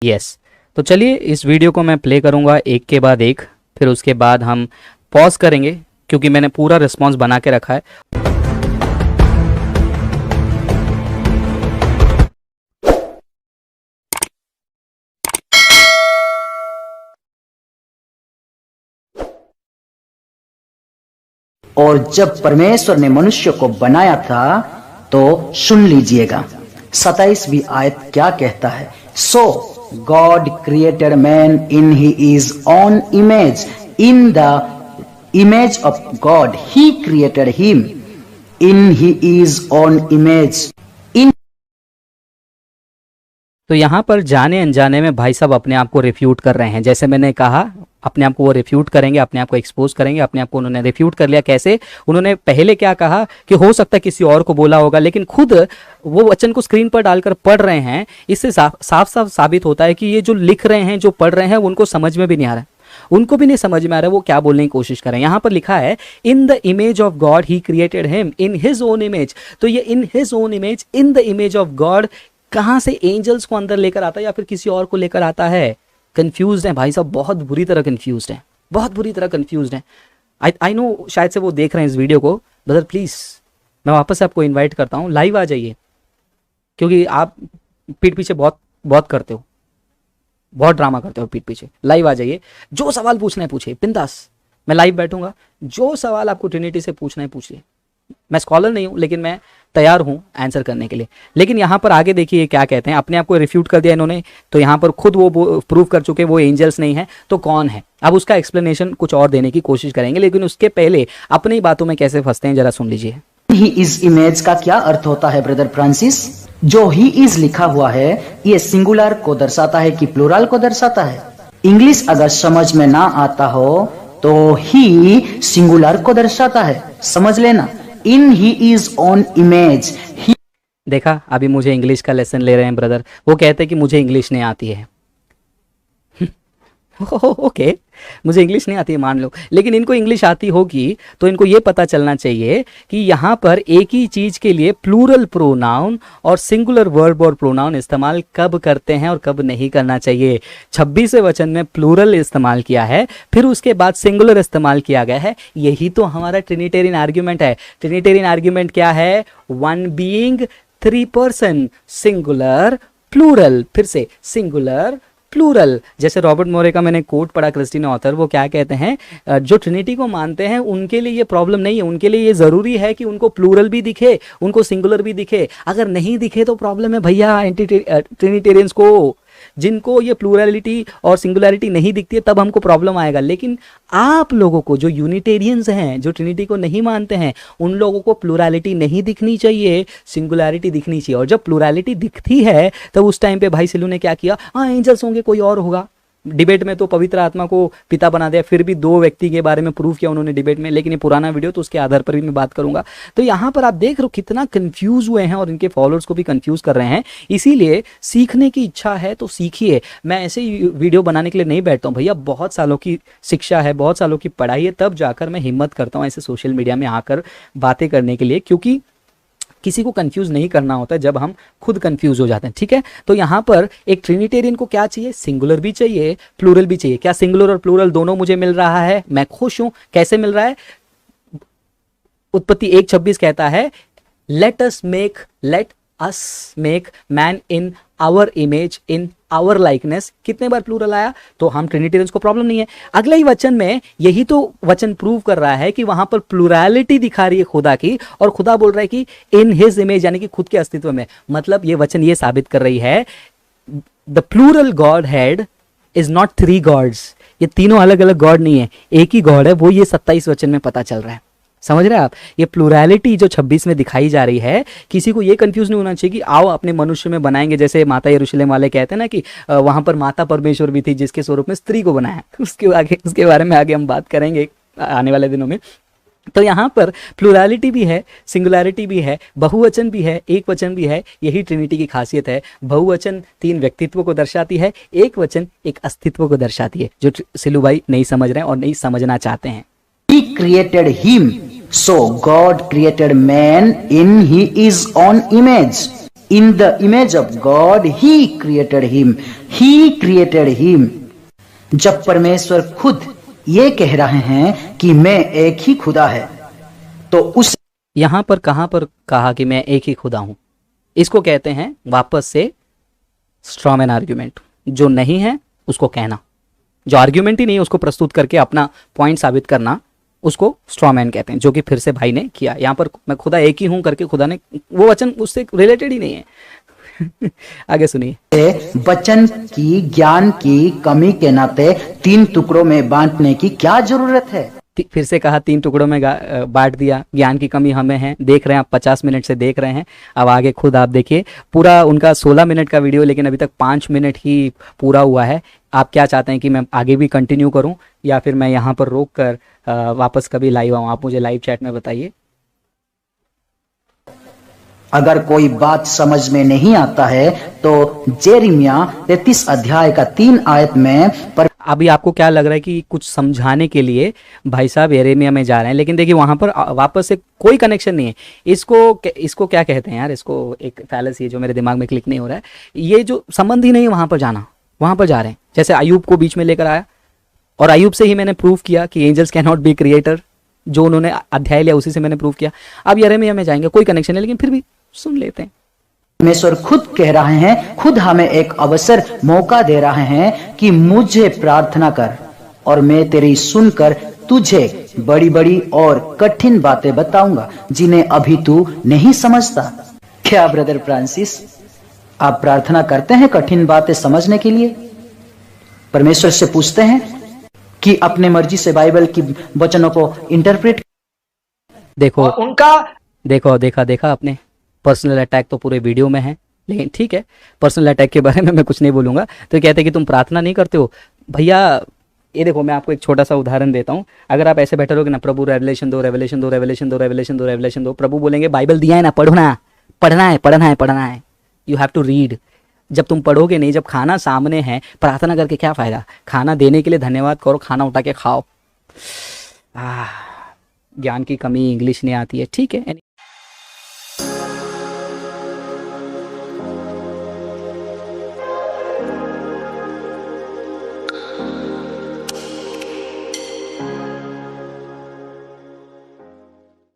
Yes. तो चलिए इस वीडियो को मैं प्ले करूंगा एक के बाद एक, फिर उसके बाद हम पॉज करेंगे क्योंकि मैंने पूरा रिस्पॉन्स बना के रखा है। और जब परमेश्वर ने मनुष्य को बनाया था तो सुन लीजिएगा 27वीं आयत क्या कहता है। So God created man in his own image, in the image of God he created him, in his own image. तो यहाँ पर जाने अनजाने में भाई साहब अपने आप को रिफ्यूट कर रहे हैं। जैसे मैंने कहा अपने आप को वो रिफ्यूट करेंगे, अपने आप को एक्सपोज करेंगे। अपने आप को उन्होंने रिफ्यूट कर लिया। कैसे? उन्होंने पहले क्या कहा कि हो सकता है किसी और को बोला होगा, लेकिन खुद वो वचन को स्क्रीन पर डालकर पढ़ रहे हैं। इससे साफ साफ साबित होता है कि ये जो लिख रहे हैं, जो पढ़ रहे हैं, उनको समझ में भी नहीं आ रहा है। उनको भी नहीं समझ में आ रहा है वो क्या बोलने की कोशिश कर रहे हैं। यहाँ पर लिखा है इन the image of God he created him, in his own image. तो ये in his own image, in the image of God कहां से एंजल्स को अंदर लेकर आता है या फिर किसी और को लेकर आता है? कंफ्यूज है भाई साहब, बहुत बुरी तरह कंफ्यूज है, बहुत बुरी तरह कंफ्यूज है। आई नो शायद से वो देख रहे हैं इस वीडियो को। ब्रदर प्लीज मैं वापस से आपको इनवाइट करता हूं, लाइव आ जाइए, क्योंकि आप पीठ पीछे बहुत बहुत करते हो, बहुत ड्रामा करते हो पीठ पीछे। लाइव आ जाइए, जो सवाल पूछना है पूछिए बिंदास, मैं लाइव बैठूंगा। जो सवाल आपको ट्रिनिटी से पूछना है पूछिए। मैं स्कॉलर नहीं हूं लेकिन मैं तैयार हूं आंसर करने के लिए। लेकिन यहां पर आगे देखिए क्या कहते हैं। अपने आप को रिफ्यूट कर दिया इन्होंने, तो यहां पर खुद वो प्रूव कर चुके वो एंजल्स नहीं है, तो कौन है? अब उसका एक्सप्लेनेशन कुछ और देने की कोशिश करेंगे, लेकिन उसके पहले अपनी बातों में कैसे फंसते हैं जरा सुन लीजिए। ही इज इमेज का क्या अर्थ होता है ब्रदर फ्रांसिस? जो ही इज लिखा हुआ है ये सिंगुलर को दर्शाता है कि प्लूरल को दर्शाता है? इंग्लिश अगर समझ में ना आता हो तो ही सिंगुलर को दर्शाता है, समझ लेना। इन ही इज ऑन इमेज। देखा, अभी मुझे इंग्लिश का लेसन ले रहे हैं ब्रदर। वो कहते हैं कि मुझे इंग्लिश नहीं आती है। ओके, मुझे इंग्लिश नहीं आती है मान लो, लेकिन इनको इंग्लिश आती होगी तो इनको ये पता चलना चाहिए कि यहाँ पर एक ही चीज के लिए प्लूरल प्रोनाउन और सिंगुलर वर्ब और प्रोनाउन इस्तेमाल कब करते हैं और कब नहीं करना चाहिए। 26वें वचन में प्लूरल इस्तेमाल किया है, फिर उसके बाद सिंगुलर इस्तेमाल किया गया है। यही तो हमारा ट्रिनिटेरियन आर्ग्यूमेंट है। ट्रिनिटेरियन आर्ग्यूमेंट क्या है? One being, three person, singular plural, फिर से सिंगुलर प्लूरल। जैसे रॉबर्ट मोरे का मैंने कोट पढ़ा, क्रिस्टीन ऑथर, वो क्या कहते हैं, जो ट्रिनिटी को मानते हैं उनके लिए ये प्रॉब्लम नहीं है। उनके लिए ये जरूरी है कि उनको प्लूरल भी दिखे, उनको सिंगुलर भी दिखे। अगर नहीं दिखे तो प्रॉब्लम है भैया ट्रिनिटेरियंस को। जिनको ये प्लूरलिटी और सिंगुलरिटी नहीं दिखती है तब हमको प्रॉब्लम आएगा। लेकिन आप लोगों को जो यूनिटेरियंस हैं, जो ट्रिनिटी को नहीं मानते हैं, उन लोगों को प्लूरलिटी नहीं दिखनी चाहिए, सिंगुलरिटी दिखनी चाहिए। और जब प्लूरलिटी दिखती है तब उस टाइम पे भाई सिलू ने क्या किया? हाँ एंजल्स होंगे, कोई और होगा। डिबेट में तो पवित्र आत्मा को पिता बना दिया, फिर भी दो व्यक्ति के बारे में प्रूव किया उन्होंने डिबेट में। लेकिन ये पुराना वीडियो तो उसके आधार पर भी मैं बात करूंगा। तो यहाँ पर आप देख रहे हो कितना कंफ्यूज हुए हैं और इनके फॉलोअर्स को भी कंफ्यूज कर रहे हैं। इसीलिए सीखने की इच्छा है तो सीखिए। मैं ऐसे ही वीडियो बनाने के लिए नहीं बैठता हूँ भैया, बहुत सालों की शिक्षा है, बहुत सालों की पढ़ाई है, तब जाकर मैं हिम्मत करता हूँ ऐसे सोशल मीडिया में आकर बातें करने के लिए, क्योंकि किसी को कंफ्यूज नहीं करना होता है जब हम खुद कंफ्यूज हो जाते हैं। ठीक है, तो यहाँ पर एक ट्रिनिटेरियन को क्या चाहिए? सिंगुलर भी चाहिए, प्लूरल भी चाहिए। क्या सिंगुलर और प्लूरल दोनों मुझे मिल रहा है? मैं खुश हूं। कैसे मिल रहा है? उत्पत्ति 1:26 कहता है let us make man in our image, in our likeness. कितने बार प्लूरल आया? तो हम ट्रिनिटेरियंस को प्रॉब्लम नहीं है। अगला ही वचन में यही तो वचन प्रूव कर रहा है कि वहां पर प्लूरलिटी दिखा रही है खुदा की, और खुदा बोल रहा है कि इन हिज इमेज, यानी कि खुद के अस्तित्व में। मतलब ये वचन ये साबित कर रही है the plural godhead is not three gods. ये तीनों अलग अलग गॉड नहीं है, एक ही गॉड है। वो ये 27 वचन में पता चल रहा है। समझ रहे हैं आप? ये प्लूरलिटी जो 26 में दिखाई जा रही है, किसी को ये कंफ्यूज नहीं होना चाहिए कि आओ अपने मनुष्य में बनाएंगे। जैसे माता यरूशलेम वाले कहते हैं ना कि वहां पर माता परमेश्वर भी थी जिसके स्वरूप में स्त्री को बनाया। उसके बारे में आगे हम बात करेंगे आने वाले दिनों में। तो यहाँ पर प्लूरलिटी भी है, सिंगुलरिटी भी है, बहुवचन भी है, एक वचन भी है। यही ट्रिनिटी की खासियत है। बहुवचन 3 व्यक्तित्व को दर्शाती है, एक वचन एक अस्तित्व को दर्शाती है, जो सिलू भाई नहीं समझ रहे हैं और नहीं समझना चाहते हैं। He created him, so God created man in his own image. In the image of God he created him, he created him. जब परमेश्वर खुद ये कह रहे हैं कि मैं एक ही खुदा है, तो उस यहां पर कहां पर कहा कि मैं एक ही खुदा हूं? इसको कहते हैं वापस से स्ट्रॉमैन आर्ग्यूमेंट। जो नहीं है उसको कहना, जो आर्ग्यूमेंट ही नहीं है उसको प्रस्तुत करके अपना पॉइंट साबित करना, उसको स्ट्रॉमैन कहते हैं, जो कि फिर से भाई ने किया। यहां पर मैं खुदा एक ही हूं करके खुदा ने, वो वचन उससे रिलेटेड ही नहीं है। आगे सुनिए। वचन की ज्ञान की कमी के नाते 3 टुकड़ों में बांटने की क्या जरूरत है? फिर से कहा 3 टुकड़ों में बांट दिया। ज्ञान की कमी हमें है, देख रहे हैं आप, 50 मिनट से देख रहे हैं। अब आगे खुद आप देखिए, पूरा उनका 16 मिनट का वीडियो, लेकिन अभी तक 5 मिनट ही पूरा हुआ है। आप क्या चाहते हैं कि मैं आगे भी कंटिन्यू करूं या फिर मैं यहाँ पर रोक कर वापस कभी लाइव आऊं? आप मुझे लाइव चैट में बताइए। अगर कोई बात समझ में नहीं आता है तो जेरिमिया 33 अध्याय का 3 आयत में पर अभी आपको क्या लग रहा है कि कुछ समझाने के लिए भाई साहब यिर्मयाह में जा रहे हैं, लेकिन देखिए वहां पर वापस से कोई कनेक्शन नहीं है। इसको क्या कहते हैं यार? इसको एक फैलेसी है जो मेरे दिमाग में क्लिक नहीं हो रहा है। ये जो संबंध ही नहीं है वहां पर जाना, वहां पर जा रहे हैं। जैसे अयूब को बीच में लेकर आया और अयूब से ही मैंने प्रूव किया कि angels cannot be creator, जो उन्होंने अध्याय लिया उसी से मैंने प्रूव किया। अब यिर्मयाह में जाएंगे, कोई कनेक्शन नहीं, लेकिन फिर भी सुन लेते हैं। परमेश्वर खुद कह रहे हैं, खुद हमें एक अवसर मौका दे रहे हैं कि मुझे प्रार्थना कर और मैं तेरी सुनकर तुझे बड़ी बड़ी और कठिन बातें बताऊंगा जिन्हें अभी तू नहीं समझता। क्या ब्रदर फ्रांसिस, आप प्रार्थना करते हैं कठिन बातें समझने के लिए? परमेश्वर से पूछते हैं कि अपने मर्जी से बाइबल की वचनों को इंटरप्रेट। देखो उनका देखा आपने, पर्सनल अटैक तो पूरे वीडियो में है, लेकिन ठीक है, पर्सनल अटैक के बारे में मैं कुछ नहीं बोलूंगा। तो कहते हैं कि तुम प्रार्थना नहीं करते हो। भैया ये देखो, मैं आपको एक छोटा सा उदाहरण देता हूँ। अगर आप ऐसे बैठे रहोगे ना, प्रभु रेवलेशन दो, रेवलेशन दो, रेवलेशन दो, रेवलेशन दो, रेवलेशन दो, प्रभु बोलेंगे बाइबल दिया है ना, पढ़ना है, यू हैव टू रीड। जब तुम पढ़ोगे नहीं, जब खाना सामने है, प्रार्थना करके क्या फायदा? खाना देने के लिए धन्यवाद करो, खाना उठा के खाओ। ज्ञान की कमी, इंग्लिश नहीं आती है, ठीक है।